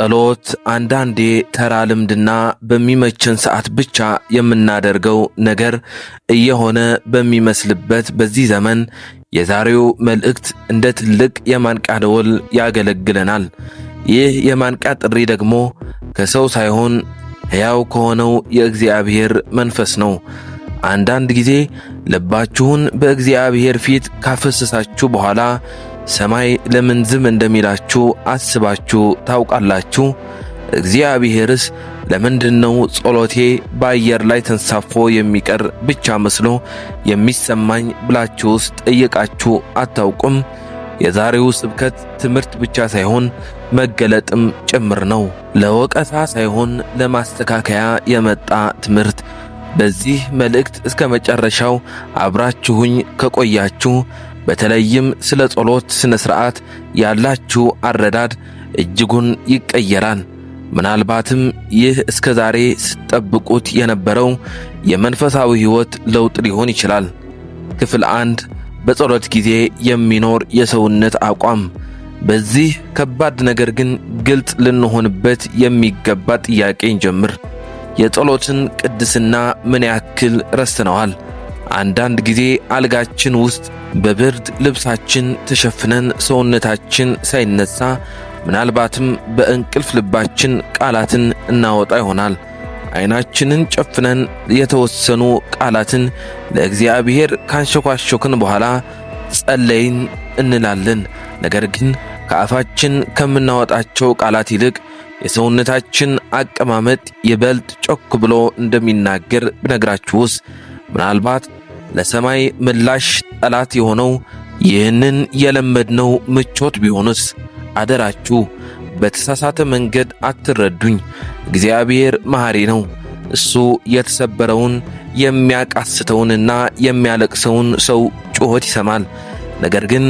ጸሎት አንዳንዴ ተራ ልምድና በሚመችን ሰዓት ብቻ የምናደርገው ነገር እየሆነ በሚመስልበት በዚህ ዘመን የዛሬው መልእክት እንደ ትልቅ የማንቂያ ደወል ያገለግለናል። ይህ የማንቂያ ጥሪ ደግሞ ከሰው ሳይሆን ሕያው ከሆነው የእግዚአብሔር መንፈስ ነው። አንዳንድ ጊዜ ልባችሁን በእግዚአብሔር ፊት ካፈሰሳችሁ በኋላ ሰማይ ለምን ዝም እንደሚላችሁ አስባችሁ ታውቃላችሁ? እግዚአብሔርስ ለምንድነው ጸሎቴ በአየር ላይ ተንሳፎ የሚቀር ብቻ መስሎ የሚሰማኝ ብላችሁስ ጠይቃችሁ አታውቁም? የዛሬው ስብከት ትምህርት ብቻ ሳይሆን መገለጥም ጭምር ነው። ለወቀሳ ሳይሆን ለማስተካከያ የመጣ ትምህርት። በዚህ መልእክት እስከ መጨረሻው አብራችሁኝ ከቆያችሁ በተለይም ስለ ጸሎት ስነ ሥርዓት ያላችሁ አረዳድ እጅጉን ይቀየራል። ምናልባትም ይህ እስከ ዛሬ ስትጠብቁት የነበረው የመንፈሳዊ ሕይወት ለውጥ ሊሆን ይችላል። ክፍል 1 በጸሎት ጊዜ የሚኖር የሰውነት አቋም። በዚህ ከባድ ነገር ግን ግልጽ ልንሆንበት የሚገባ ጥያቄ እንጀምር። የጸሎትን ቅድስና ምን ያክል ረስተነዋል? አንዳንድ ጊዜ አልጋችን ውስጥ በብርድ ልብሳችን ተሸፍነን ሰውነታችን ሳይነሳ ምናልባትም በእንቅልፍ ልባችን ቃላትን እናወጣ ይሆናል። ዓይናችንን ጨፍነን የተወሰኑ ቃላትን ለእግዚአብሔር ካንሸኳሾክን በኋላ ጸለይን እንላለን። ነገር ግን ከአፋችን ከምናወጣቸው ቃላት ይልቅ የሰውነታችን አቀማመጥ ይበልጥ ጮክ ብሎ እንደሚናገር ብነግራችሁስ? ምናልባት ለሰማይ ምላሽ ጠላት የሆነው ይህንን የለመድነው ምቾት ቢሆንስ? አደራችሁ በተሳሳተ መንገድ አትረዱኝ። እግዚአብሔር መሐሪ ነው። እሱ የተሰበረውን የሚያቃስተውንና የሚያለቅሰውን ሰው ጩኸት ይሰማል። ነገር ግን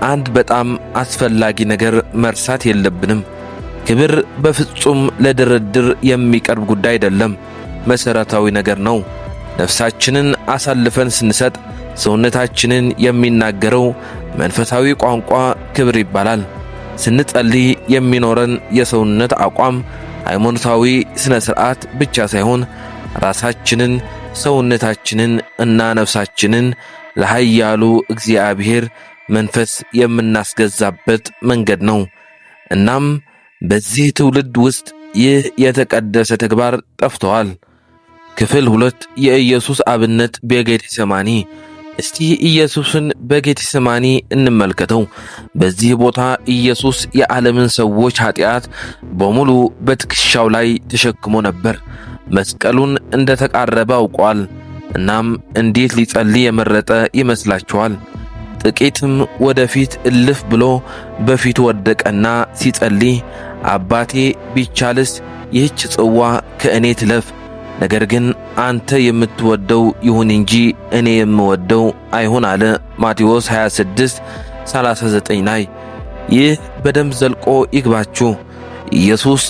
አንድ በጣም አስፈላጊ ነገር መርሳት የለብንም። ክብር በፍጹም ለድርድር የሚቀርብ ጉዳይ አይደለም፣ መሠረታዊ ነገር ነው። ነፍሳችንን አሳልፈን ስንሰጥ ሰውነታችንን የሚናገረው መንፈሳዊ ቋንቋ ክብር ይባላል። ስንጸልይ የሚኖረን የሰውነት አቋም ሃይማኖታዊ ስነ ሥርዓት ብቻ ሳይሆን ራሳችንን፣ ሰውነታችንን እና ነፍሳችንን ለኃያሉ እግዚአብሔር መንፈስ የምናስገዛበት መንገድ ነው። እናም በዚህ ትውልድ ውስጥ ይህ የተቀደሰ ተግባር ጠፍቷል። ክፍል 2 የኢየሱስ አብነት በጌቴሴማኒ። እስቲ ኢየሱስን በጌቴሴማኒ እንመልከተው። በዚህ ቦታ ኢየሱስ የዓለምን ሰዎች ኃጢአት በሙሉ በትከሻው ላይ ተሸክሞ ነበር። መስቀሉን እንደተቃረበ አውቋል። እናም እንዴት ሊጸልይ የመረጠ ይመስላችኋል? ጥቂትም ወደፊት እልፍ ብሎ በፊቱ ወደቀና ሲጸልይ አባቴ ቢቻልስ ይህች ጽዋ ከእኔ ትለፍ፣ ነገር ግን አንተ የምትወደው ይሁን እንጂ እኔ የምወደው አይሁን አለ። ማቴዎስ 26:39 ላይ። ይህ በደንብ ዘልቆ ይግባችሁ። ኢየሱስ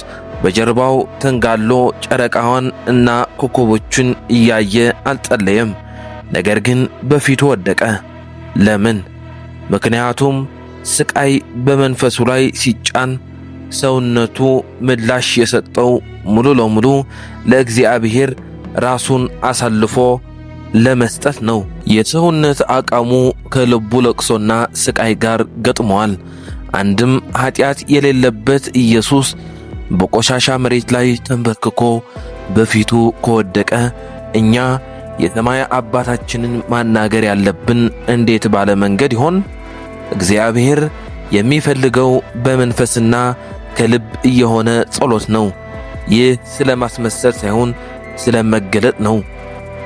በጀርባው ተንጋሎ ጨረቃዋን እና ኮከቦቹን እያየ አልጸለየም፣ ነገር ግን በፊቱ ወደቀ። ለምን? ምክንያቱም ስቃይ በመንፈሱ ላይ ሲጫን ሰውነቱ ምላሽ የሰጠው ሙሉ ለሙሉ ለእግዚአብሔር ራሱን አሳልፎ ለመስጠት ነው። የሰውነት አቋሙ ከልቡ ለቅሶና ስቃይ ጋር ገጥሟል። አንድም ኃጢአት የሌለበት ኢየሱስ በቆሻሻ መሬት ላይ ተንበርክኮ በፊቱ ከወደቀ እኛ የሰማይ አባታችንን ማናገር ያለብን እንዴት ባለ መንገድ ይሆን? እግዚአብሔር የሚፈልገው በመንፈስና ከልብ የሆነ ጸሎት ነው። ይህ ስለ ማስመሰል ሳይሆን ስለ መገለጥ ነው።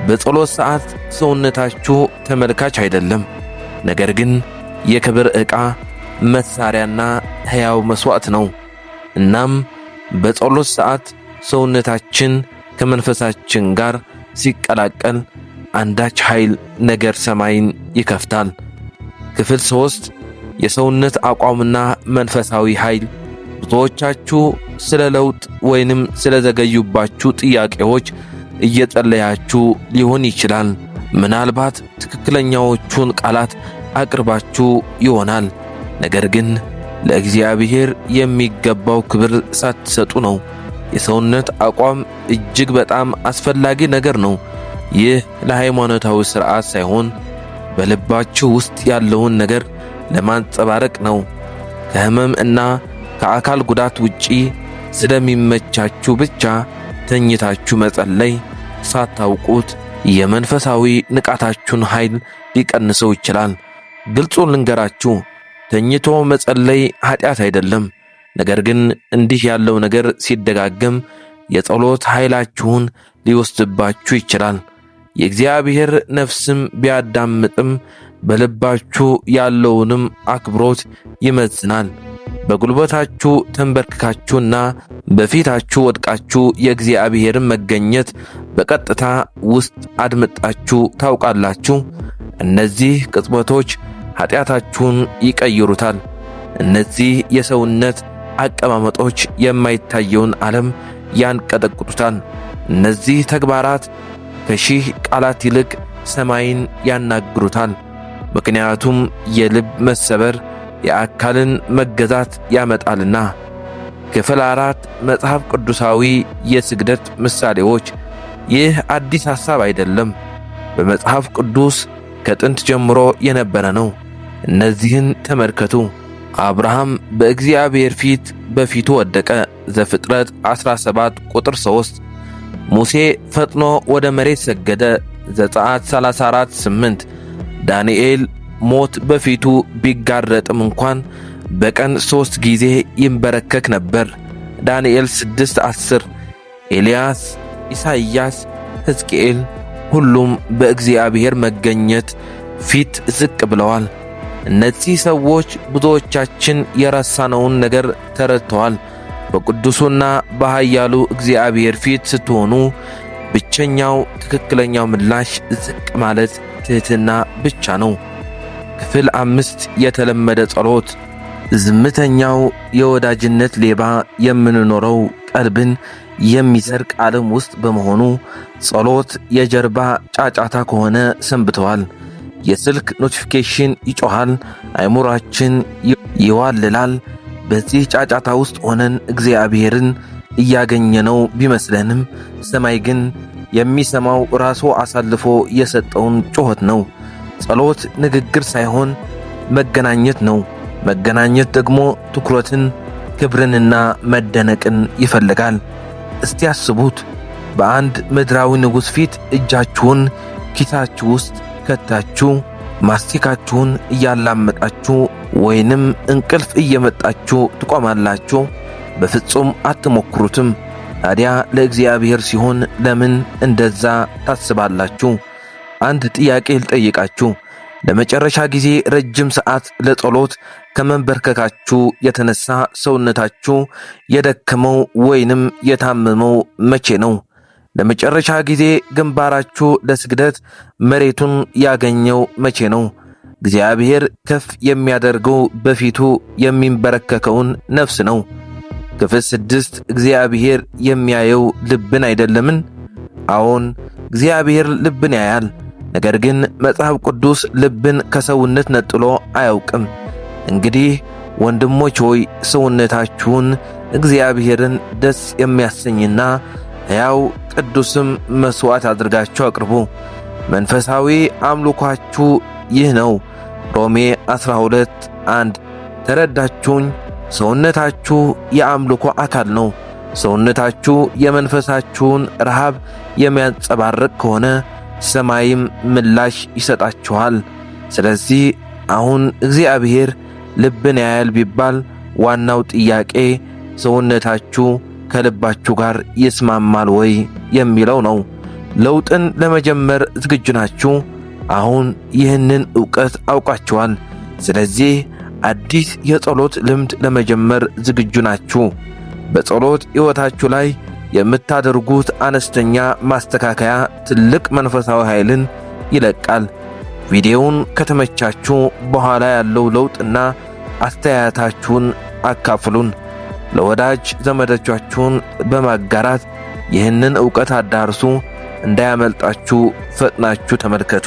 በጸሎት ሰዓት ሰውነታችሁ ተመልካች አይደለም፣ ነገር ግን የክብር ዕቃ መሳሪያና ሕያው መሥዋዕት ነው። እናም በጸሎት ሰዓት ሰውነታችን ከመንፈሳችን ጋር ሲቀላቀል አንዳች ኃይል ነገር ሰማይን ይከፍታል። ክፍል 3 የሰውነት አቋምና መንፈሳዊ ኃይል። ብዙዎቻችሁ ስለ ለውጥ ወይንም ስለ ዘገዩባችሁ ጥያቄዎች እየጸለያችሁ ሊሆን ይችላል። ምናልባት ትክክለኛዎቹን ቃላት አቅርባችሁ ይሆናል። ነገር ግን ለእግዚአብሔር የሚገባው ክብር ሳትሰጡ ነው። የሰውነት አቋም እጅግ በጣም አስፈላጊ ነገር ነው። ይህ ለሃይማኖታዊ ሥርዓት ሳይሆን በልባችሁ ውስጥ ያለውን ነገር ለማንጸባረቅ ነው። ከሕመም እና ከአካል ጉዳት ውጪ ስለሚመቻችሁ ብቻ ተኝታችሁ መጸለይ ሳታውቁት የመንፈሳዊ ንቃታችሁን ኃይል ሊቀንሰው ይችላል። ግልጹን ልንገራችሁ፣ ተኝቶ መጸለይ ኃጢአት አይደለም። ነገር ግን እንዲህ ያለው ነገር ሲደጋገም የጸሎት ኃይላችሁን ሊወስድባችሁ ይችላል። የእግዚአብሔር ነፍስም ቢያዳምጥም በልባችሁ ያለውንም አክብሮት ይመዝናል። በጉልበታችሁ ተንበርክካችሁና በፊታችሁ ወድቃችሁ የእግዚአብሔርን መገኘት በቀጥታ ውስጥ አድምጣችሁ ታውቃላችሁ። እነዚህ ቅጽበቶች ኃጢአታችሁን ይቀይሩታል። እነዚህ የሰውነት አቀማመጦች የማይታየውን ዓለም ያንቀጠቅጡታል። እነዚህ ተግባራት ከሺህ ቃላት ይልቅ ሰማይን ያናግሩታል። ምክንያቱም የልብ መሰበር የአካልን መገዛት ያመጣልና። ክፍል 4 መጽሐፍ ቅዱሳዊ የስግደት ምሳሌዎች። ይህ አዲስ ሐሳብ አይደለም። በመጽሐፍ ቅዱስ ከጥንት ጀምሮ የነበረ ነው። እነዚህን ተመልከቱ። አብርሃም በእግዚአብሔር ፊት በፊቱ ወደቀ። ዘፍጥረት 17 ቁጥር 3። ሙሴ ፈጥኖ ወደ መሬት ሰገደ። ዘጸአት 34:8። ዳንኤል ሞት በፊቱ ቢጋረጥም እንኳን በቀን 3 ጊዜ ይንበረከክ ነበር። ዳንኤል 6:10። ኤልያስ፣ ኢሳይያስ፣ ሕዝቅኤል ሁሉም በእግዚአብሔር መገኘት ፊት ዝቅ ብለዋል። እነዚህ ሰዎች ብዙዎቻችን የረሳነውን ነገር ተረድተዋል። በቅዱሱና በኃያሉ እግዚአብሔር ፊት ስትሆኑ ብቸኛው ትክክለኛው ምላሽ ዝቅ ማለት ትሕትና ብቻ ነው። ክፍል 5 የተለመደ ጸሎት። ዝምተኛው የወዳጅነት ሌባ የምንኖረው ቀልብን የሚሰርቅ ዓለም ውስጥ በመሆኑ ጸሎት የጀርባ ጫጫታ ከሆነ ሰንብተዋል። የስልክ ኖቲፊኬሽን ይጮሃል፣ አእምሮአችን ይዋልላል። በዚህ ጫጫታ ውስጥ ሆነን እግዚአብሔርን እያገኘነው ቢመስለንም ሰማይ ግን የሚሰማው ራሱ አሳልፎ የሰጠውን ጩኸት ነው። ጸሎት ንግግር ሳይሆን መገናኘት ነው። መገናኘት ደግሞ ትኩረትን፣ ክብርንና መደነቅን ይፈልጋል። እስቲ አስቡት፣ በአንድ ምድራዊ ንጉሥ ፊት እጃችሁን ኪሳችሁ ውስጥ ከታችሁ ማስቲካችሁን እያላመጣችሁ ወይንም እንቅልፍ እየመጣችሁ ትቆማላችሁ? በፍጹም አትሞክሩትም። ታዲያ ለእግዚአብሔር ሲሆን ለምን እንደዛ ታስባላችሁ? አንድ ጥያቄ ልጠይቃችሁ። ለመጨረሻ ጊዜ ረጅም ሰዓት ለጸሎት ከመንበርከካችሁ የተነሳ ሰውነታችሁ የደከመው ወይንም የታመመው መቼ ነው? ለመጨረሻ ጊዜ ግንባራችሁ ለስግደት መሬቱን ያገኘው መቼ ነው? እግዚአብሔር ከፍ የሚያደርገው በፊቱ የሚንበረከከውን ነፍስ ነው። ክፍል 6 እግዚአብሔር የሚያየው ልብን አይደለምን? አዎን፣ እግዚአብሔር ልብን ያያል። ነገር ግን መጽሐፍ ቅዱስ ልብን ከሰውነት ነጥሎ አያውቅም። እንግዲህ ወንድሞች ሆይ ሰውነታችሁን እግዚአብሔርን ደስ የሚያሰኝና ሕያው ቅዱስም መሥዋዕት አድርጋችሁ አቅርቡ። መንፈሳዊ አምልኳችሁ ይህ ነው። ሮሜ 12:1። ተረዳችሁኝ? ሰውነታችሁ የአምልኮ አካል ነው። ሰውነታችሁ የመንፈሳችሁን ረሃብ የሚያንጸባርቅ ከሆነ ሰማይም ምላሽ ይሰጣችኋል። ስለዚህ አሁን እግዚአብሔር ልብን ያያል ቢባል ዋናው ጥያቄ ሰውነታችሁ ከልባችሁ ጋር ይስማማል ወይ የሚለው ነው። ለውጥን ለመጀመር ዝግጁ ናችሁ? አሁን ይህንን ዕውቀት አውቃችኋል። ስለዚህ አዲስ የጸሎት ልምድ ለመጀመር ዝግጁ ናችሁ። በጸሎት ሕይወታችሁ ላይ የምታደርጉት አነስተኛ ማስተካከያ ትልቅ መንፈሳዊ ኃይልን ይለቃል። ቪዲዮውን ከተመቻችሁ በኋላ ያለው ለውጥና አስተያየታችሁን አካፍሉን። ለወዳጅ ዘመዶቻችሁን በማጋራት ይህንን ዕውቀት አዳርሱ። እንዳያመልጣችሁ ፈጥናችሁ ተመልከቱ።